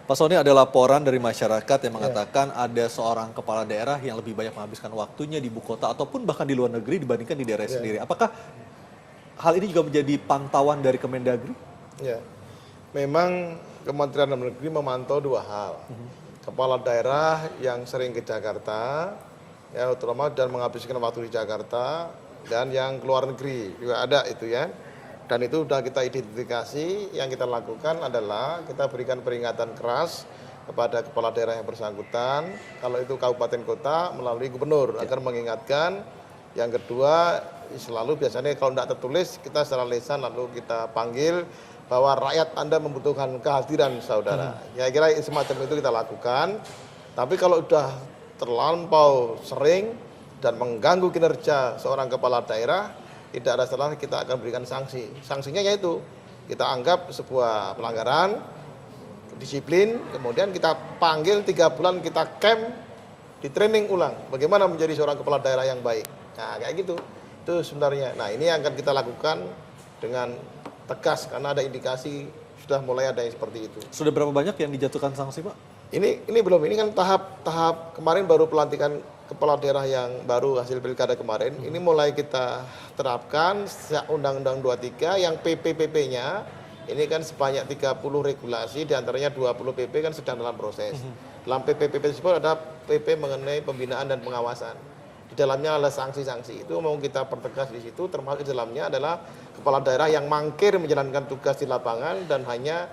Pak Sony, ada laporan dari masyarakat yang mengatakan ada seorang kepala daerah yang lebih banyak menghabiskan waktunya di ibu kota ataupun bahkan di luar negeri dibandingkan di daerah sendiri. Apakah hal ini juga menjadi pantauan dari Kemendagri? Ya, memang Kementerian Dalam Negeri memantau dua hal. Kepala daerah yang sering ke Jakarta, ya terutama dan menghabiskan waktu di Jakarta, dan yang keluar negeri juga ada itu ya. Dan itu sudah kita identifikasi, yang kita lakukan adalah kita berikan peringatan keras kepada kepala daerah yang bersangkutan, kalau itu kabupaten kota melalui gubernur, agar mengingatkan. Yang kedua, selalu biasanya kalau tidak tertulis, kita secara lisan lalu kita panggil bahwa rakyat Anda membutuhkan kehadiran saudara. Ya kira semacam itu kita lakukan. Tapi kalau sudah terlampau sering dan mengganggu kinerja seorang kepala daerah, tidak ada salah kita akan berikan sanksi. Sanksinya yaitu kita anggap sebuah pelanggaran disiplin, kemudian kita panggil 3 bulan, kita camp, di training ulang bagaimana menjadi seorang kepala daerah yang baik. Nah kayak gitu, itu sebenarnya. Nah ini yang akan kita lakukan dengan tegas karena ada indikasi sudah mulai ada yang seperti itu. Sudah berapa banyak yang dijatuhkan sanksi, Pak? Ini belum, ini kan tahap kemarin baru pelantikan kepala daerah yang baru hasil pilkada kemarin. Ini mulai kita terapkan sejak Undang-Undang 23 yang PP-PP-nya ini kan sebanyak 30 regulasi, diantaranya 20 PP kan sedang dalam proses. Dalam PP-PP tersebut ada PP mengenai pembinaan dan pengawasan. Di dalamnya ada sanksi-sanksi, itu mau kita pertegas di situ, termasuk di dalamnya adalah kepala daerah yang mangkir menjalankan tugas di lapangan dan hanya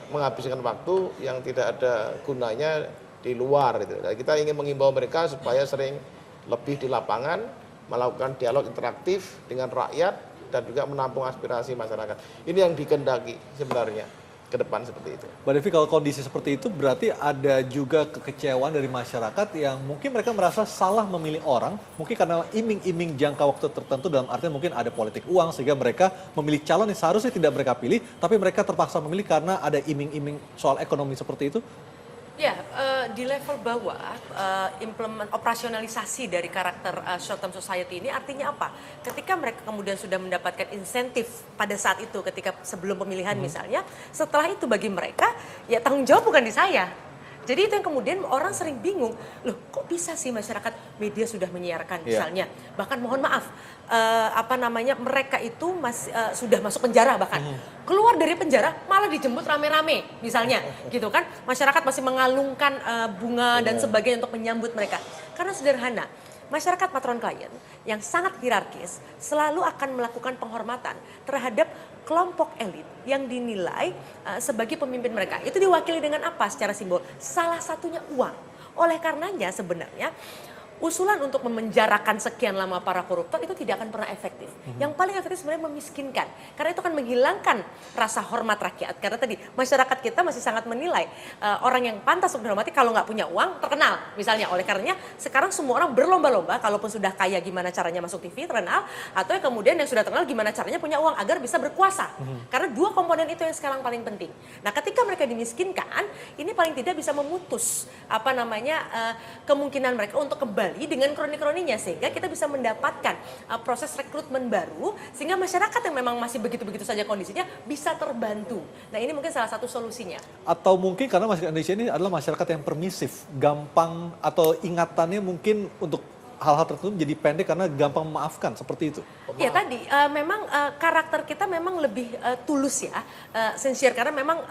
menghabiskan waktu yang tidak ada gunanya di luar itu. Dan kita ingin mengimbau mereka supaya sering lebih di lapangan, melakukan dialog interaktif dengan rakyat dan juga menampung aspirasi masyarakat. Ini yang dikehendaki sebenarnya ke depan seperti itu. Mbak Devi, kalau kondisi seperti itu berarti ada juga kekecewaan dari masyarakat yang mungkin mereka merasa salah memilih orang, mungkin karena iming-iming jangka waktu tertentu, dalam artian mungkin ada politik uang sehingga mereka memilih calon yang seharusnya tidak mereka pilih, tapi mereka terpaksa memilih karena ada iming-iming soal ekonomi seperti itu? Ya, di level bawah, operasionalisasi dari karakter short term society ini artinya apa? Ketika mereka kemudian sudah mendapatkan insentif pada saat itu, ketika sebelum pemilihan misalnya, setelah itu bagi mereka, ya tanggung jawab bukan di saya. Jadi itu yang kemudian orang sering bingung, loh kok bisa sih masyarakat media sudah menyiarkan misalnya, bahkan mohon maaf, mereka itu sudah masuk penjara bahkan, keluar dari penjara malah dijemput rame-rame misalnya, gitu kan, masyarakat masih mengalungkan bunga dan sebagainya untuk menyambut mereka, karena sederhana. Masyarakat patron klien yang sangat hierarkis selalu akan melakukan penghormatan terhadap kelompok elit yang dinilai sebagai pemimpin mereka. Itu diwakili dengan apa secara simbol? Salah satunya uang. Oleh karenanya sebenarnya usulan untuk memenjarakan sekian lama para koruptor itu tidak akan pernah efektif. Yang paling efektif sebenarnya memiskinkan. Karena itu akan menghilangkan rasa hormat rakyat. Karena tadi masyarakat kita masih sangat menilai orang yang pantas untuk dihormati kalau nggak punya uang terkenal. Misalnya oleh karenanya sekarang semua orang berlomba-lomba kalaupun sudah kaya gimana caranya masuk TV terkenal. Atau yang kemudian yang sudah terkenal gimana caranya punya uang agar bisa berkuasa. Karena dua komponen itu yang sekarang paling penting. Nah ketika mereka dimiskinkan ini paling tidak bisa memutus kemungkinan mereka untuk kembali dengan kroni-kroninya sehingga kita bisa mendapatkan proses rekrutmen baru sehingga masyarakat yang memang masih begitu-begitu saja kondisinya bisa terbantu. Nah ini mungkin salah satu solusinya. Atau mungkin karena masyarakat Indonesia ini adalah masyarakat yang permisif, gampang atau ingatannya mungkin untuk hal-hal tertentu menjadi pendek karena gampang memaafkan, seperti itu. Ya tadi memang karakter kita memang lebih tulus ya, sincere karena memang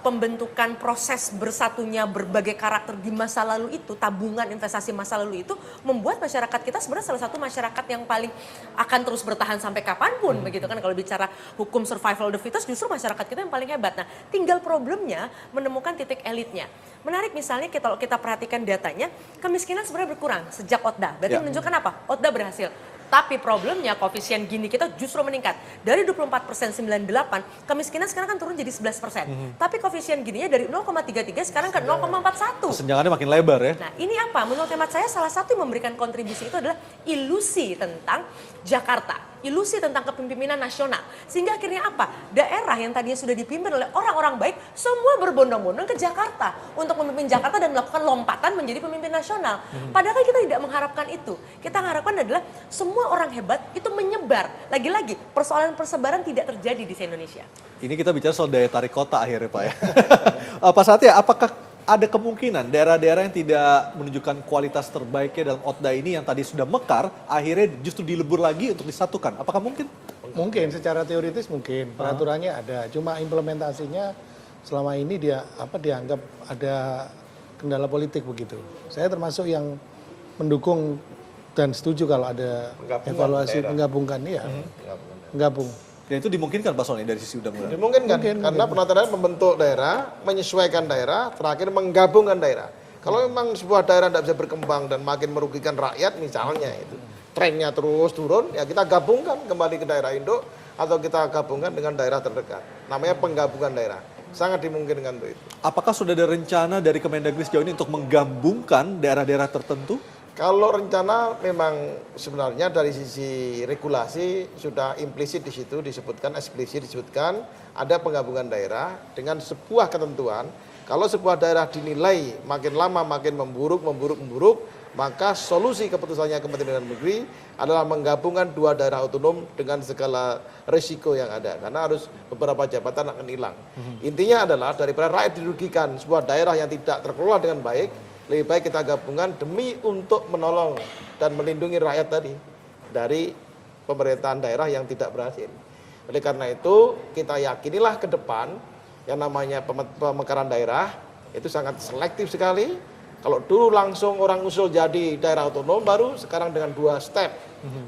pembentukan proses bersatunya berbagai karakter di masa lalu itu, tabungan investasi masa lalu itu membuat masyarakat kita sebenarnya salah satu masyarakat yang paling akan terus bertahan sampai kapanpun begitu kan. Kalau bicara hukum survival of the fittest justru masyarakat kita yang paling hebat. Nah tinggal problemnya menemukan titik elitnya. Menarik misalnya kalau kita perhatikan datanya, kemiskinan sebenarnya berkurang sejak OTDA. Berarti menunjukkan apa? OTDA berhasil. Tapi problemnya koefisien Gini kita justru meningkat. Dari 24% 98, kemiskinan sekarang kan turun jadi 11%. Tapi koefisien Gininya dari 0,33 sekarang ke 0,41. Kesenjangannya makin lebar ya. Nah ini apa? Menurut hemat saya salah satu yang memberikan kontribusi itu adalah ilusi tentang Jakarta. Ilusi tentang kepemimpinan nasional. Sehingga akhirnya apa? Daerah yang tadinya sudah dipimpin oleh orang-orang baik, semua berbondong-bondong ke Jakarta. Untuk memimpin Jakarta dan melakukan lompatan menjadi pemimpin nasional. Padahal kita tidak mengharapkan itu. Kita harapkan adalah semua orang hebat itu menyebar. Lagi-lagi persoalan persebaran tidak terjadi di Indonesia. Ini kita bicara soal daya tarik kota akhirnya Pak ya. Pak Satya, apakah ada kemungkinan daerah-daerah yang tidak menunjukkan kualitas terbaiknya dalam OTDA ini yang tadi sudah mekar, akhirnya justru dilebur lagi untuk disatukan? Apakah mungkin? Mungkin, secara teoritis mungkin. Peraturannya ada. Cuma implementasinya selama ini dianggap ada kendala politik begitu. Saya termasuk yang mendukung dan setuju kalau ada evaluasi penggabungan. Iya, menggabung. Dan itu dimungkinkan Pak Soni dari sisi undang-undang? Dimungkinkan, karena penata daerah membentuk daerah, menyesuaikan daerah, terakhir menggabungkan daerah. Kalau memang sebuah daerah tidak bisa berkembang dan makin merugikan rakyat misalnya itu, trennya terus turun, ya kita gabungkan kembali ke daerah induk atau kita gabungkan dengan daerah terdekat. Namanya penggabungan daerah. Sangat dimungkinkan untuk itu. Apakah sudah ada rencana dari Kemendagri sejauh ini untuk menggabungkan daerah-daerah tertentu? Kalau rencana memang sebenarnya dari sisi regulasi sudah implisit di situ disebutkan, eksplisit disebutkan ada penggabungan daerah dengan sebuah ketentuan. Kalau sebuah daerah dinilai makin lama makin memburuk, maka solusi keputusannya Kementerian Dalam Negeri adalah menggabungkan dua daerah otonom dengan segala risiko yang ada. Karena harus beberapa jabatan akan hilang. Intinya adalah daripada rakyat dirugikan sebuah daerah yang tidak terkelola dengan baik, lebih baik kita gabungkan demi untuk menolong dan melindungi rakyat tadi dari pemerintahan daerah yang tidak berhasil. Oleh karena itu kita yakinilah ke depan yang namanya pemekaran daerah itu sangat selektif sekali. Kalau dulu langsung orang usul jadi daerah otonom, baru sekarang dengan 2 step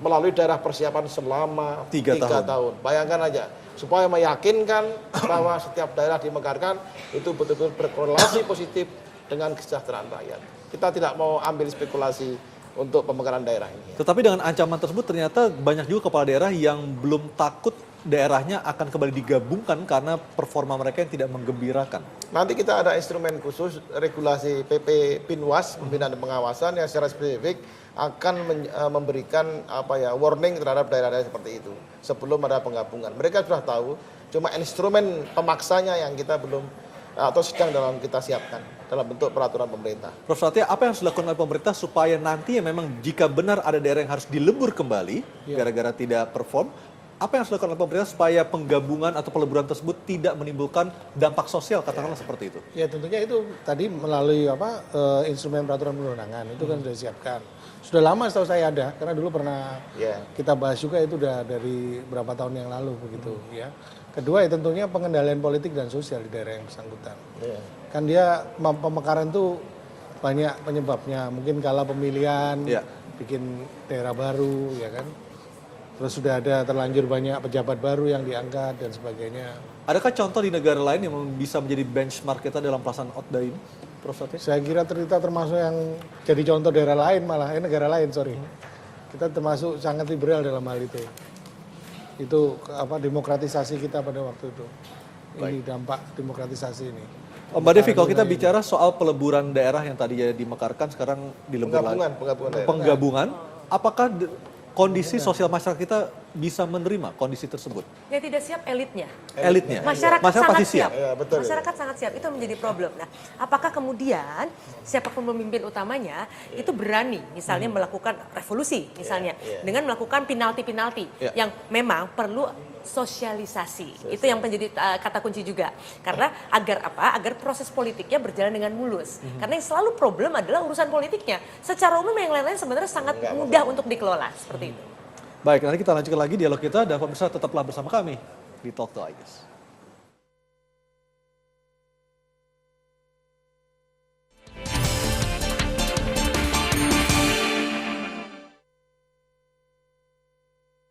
melalui daerah persiapan selama 3 tahun. Bayangkan aja, supaya meyakinkan bahwa setiap daerah dimekarkan itu betul-betul berkorelasi positif dengan kesejahteraan rakyat. Kita tidak mau ambil spekulasi untuk pemekaran daerah ini. Tetapi dengan ancaman tersebut ternyata banyak juga kepala daerah yang belum takut daerahnya akan kembali digabungkan karena performa mereka yang tidak menggembirakan. Nanti kita ada instrumen khusus regulasi PP Binwas, pembinaan dan pengawasan yang secara spesifik akan memberikan warning terhadap daerah-daerah seperti itu sebelum ada penggabungan. Mereka sudah tahu, cuma instrumen pemaksanya yang kita belum atau sedang dalam kita siapkan dalam bentuk peraturan pemerintah. Prof. Satya, apa yang harus dilakukan oleh pemerintah supaya nanti memang jika benar ada daerah yang harus dilebur kembali gara-gara tidak perform, apa yang harus dilakukan oleh pemerintah supaya penggabungan atau peleburan tersebut tidak menimbulkan dampak sosial, katakanlah seperti itu? Ya tentunya itu tadi melalui instrumen peraturan perundang-undangan itu kan sudah disiapkan. Sudah lama setahu saya ada, karena dulu pernah kita bahas juga itu udah dari berapa tahun yang lalu begitu ya. Kedua ya tentunya pengendalian politik dan sosial di daerah yang bersangkutan. Kan dia pemekaran itu banyak penyebabnya, mungkin kala pemilihan, bikin daerah baru ya kan. Terus sudah ada terlanjur banyak pejabat baru yang diangkat dan sebagainya. Adakah contoh di negara lain yang bisa menjadi benchmark kita dalam pelaksanaan OTDA ini, Prof. Satya? Saya kira kita termasuk yang jadi contoh daerah lain malah, negara lain sorry. Kita termasuk sangat liberal dalam hal itu. Itu demokratisasi kita pada waktu itu. Ini dampak demokratisasi ini. Mbak Devi, kalau kita bicara soal peleburan daerah yang tadinya dimekarkan sekarang dilebur lagi. Penggabungan, apakah kondisi sosial masyarakat kita bisa menerima kondisi tersebut? Yang tidak siap elitnya. Elitnya. Masyarakat sangat pasti siap. Ya, betul, masyarakat sangat siap. Itu menjadi problem. Nah, apakah kemudian siapapun pemimpin utamanya itu berani misalnya melakukan revolusi misalnya dengan melakukan penalti-penalti yang memang perlu sosialisasi. Itu yang menjadi kata kunci juga. Karena agar apa? Agar proses politiknya berjalan dengan mulus. Karena yang selalu problem adalah urusan politiknya. Secara umum yang lain-lain sebenarnya sangat mudah untuk dikelola seperti itu. Baik, nanti kita lanjutkan lagi dialog kita dan pemirsa tetaplah bersama kami di Talk to Ais.